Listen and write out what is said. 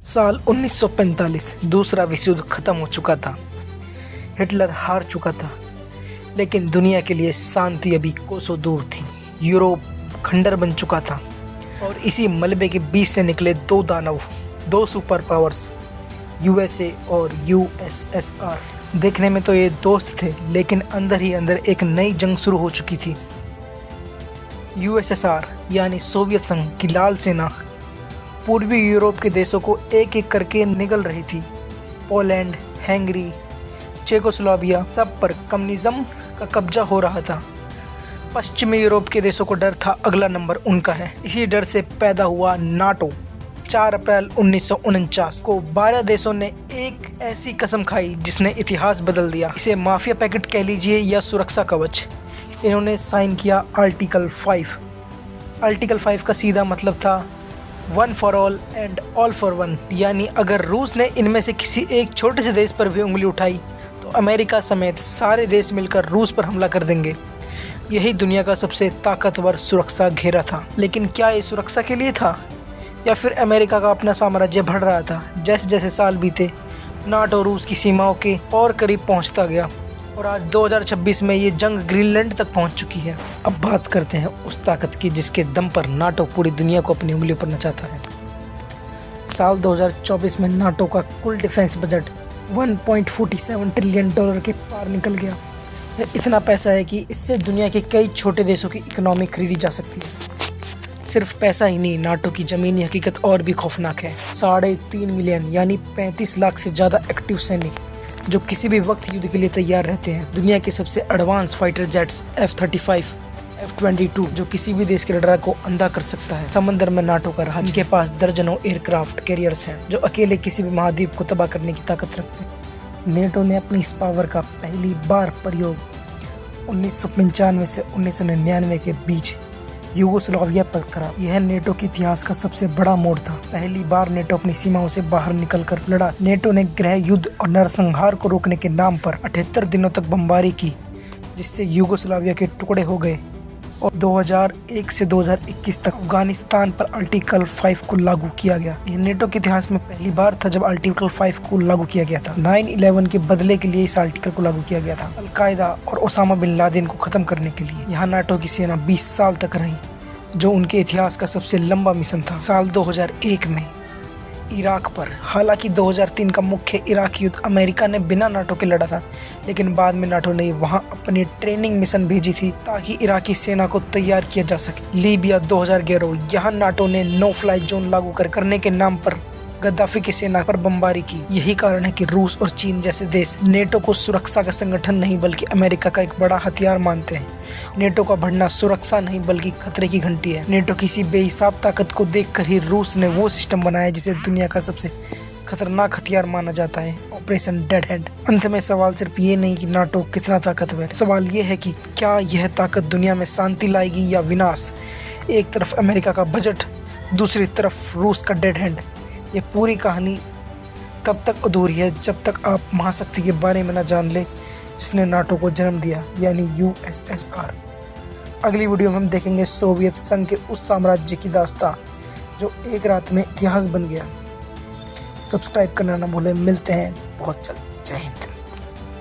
साल 1945 दूसरा विश्व युद्ध खत्म हो चुका था। हिटलर हार चुका था, लेकिन दुनिया के लिए शांति अभी कोसों दूर थी। यूरोप खंडर बन चुका था और इसी मलबे के बीच से निकले दो दानव, दो सुपर पावर्स, यूएसए और यूएसएसआर। देखने में तो ये दोस्त थे, लेकिन अंदर ही अंदर एक नई जंग शुरू हो चुकी थी। यूएसएसआर यानी सोवियत संघ की लाल सेना पूर्वी यूरोप के देशों को एक एक करके निगल रही थी। पोलैंड, हंगरी, चेकोस्लोवाकिया, सब पर कम्युनिज्म का कब्जा हो रहा था। पश्चिमी यूरोप के देशों को डर था अगला नंबर उनका है। इसी डर से पैदा हुआ नाटो। 4 अप्रैल 1949 को 12 देशों ने एक ऐसी कसम खाई जिसने इतिहास बदल दिया। इसे माफिया पैकेट कह लीजिए या सुरक्षा कवच। इन्होंने साइन किया आर्टिकल 5। आर्टिकल 5 का सीधा मतलब था one for all and all for one, यानी अगर रूस ने इनमें से किसी एक छोटे से देश पर भी उंगली उठाई तो अमेरिका समेत सारे देश मिलकर रूस पर हमला कर देंगे। यही दुनिया का सबसे ताकतवर सुरक्षा घेरा था। लेकिन क्या ये सुरक्षा के लिए था या फिर अमेरिका का अपना साम्राज्य बढ़ रहा था? जैसे जैसे साल बीते, नाटो रूस की सीमाओं के और करीब पहुंचता गया और आज 2026 में ये जंग ग्रीनलैंड तक पहुंच चुकी है। अब बात करते हैं उस ताकत की जिसके दम पर नाटो पूरी दुनिया को अपनी उंगलियों पर नचाता है। साल 2024 में नाटो का कुल डिफेंस बजट 1.47 ट्रिलियन डॉलर के पार निकल गया। यह इतना पैसा है कि इससे दुनिया के कई छोटे देशों की इकोनॉमी खरीदी जा सकती है। सिर्फ पैसा ही नहीं, नाटो की ज़मीनी हकीकत और भी खौफनाक है। 3.5 मिलियन यानी 35 लाख से ज़्यादा एक्टिव सैनिक जो किसी भी वक्त युद्ध के लिए तैयार रहते हैं। दुनिया के सबसे advance fighter jets F-35, F-22 जो किसी भी देश के रडार को अंधा कर सकता है। समंदर में नाटो का राज। इनके पास दर्जनों एयरक्राफ्ट कैरियर्स हैं जो अकेले किसी भी महाद्वीप को तबाह करने की ताकत रखते हैं। नेटो ने अपनी इस पावर का पहली बार प्रयोग 1995 से 1999 के बीच यूगोस्लाविया पर करा। यह नेटो के इतिहास का सबसे बड़ा मोड़ था। पहली बार नेटो अपनी सीमाओं से बाहर निकलकर लड़ा। नेटो ने गृह युद्ध और नरसंहार को रोकने के नाम पर 78 दिनों तक बमबारी की, जिससे यूगोस्लाविया के टुकड़े हो गए और 2001 से 2021 तक अफगानिस्तान पर आर्टिकल 5 को लागू किया गया। यह नेटो के इतिहास में पहली बार था जब आर्टिकल 5 को लागू किया गया था। 9/11 के बदले के लिए इस आर्टिकल को लागू किया गया था, अल-कायदा और ओसामा बिन लादेन को खत्म करने के लिए। यहाँ नाटो की सेना 20 साल तक रही, जो उनके इतिहास का सबसे लंबा मिशन था। साल 2001 में इराक पर, हालांकि 2003 का मुख्य इराक युद्ध अमेरिका ने बिना नाटो के लड़ा था, लेकिन बाद में नाटो ने वहां अपनी ट्रेनिंग मिशन भेजी थी ताकि इराकी सेना को तैयार किया जा सके। लीबिया 2011, यहाँ नाटो ने नो फ्लाई जोन लागू करने के नाम पर गद्दाफी की सेना पर बमबारी की। यही कारण है कि रूस और चीन जैसे देश नेटो को सुरक्षा का संगठन नहीं बल्कि अमेरिका का एक बड़ा हथियार मानते हैं। नेटो का बढ़ना सुरक्षा नहीं बल्कि खतरे की घंटी है। नेटो की इसी बेहिसाब ताकत को देखकर ही रूस ने वो सिस्टम बनाया जिसे दुनिया का सबसे खतरनाक हथियार माना जाता है, ऑपरेशन डेड हैंड। अंत में सवाल सिर्फ ये नहीं कि नाटो कितना ताकतवर है, सवाल ये है कि क्या यह ताकत दुनिया में शांति लाएगी या विनाश। एक तरफ अमेरिका का बजट, दूसरी तरफ रूस का डेड हैंड। ये पूरी कहानी तब तक अधूरी है जब तक आप महाशक्ति के बारे में न जान ले जिसने नाटो को जन्म दिया, यानी यूएसएसआर। अगली वीडियो में हम देखेंगे सोवियत संघ के उस साम्राज्य की दास्तां जो एक रात में इतिहास बन गया। सब्सक्राइब करना ना भूलें। मिलते हैं बहुत जल्द। जय हिंद।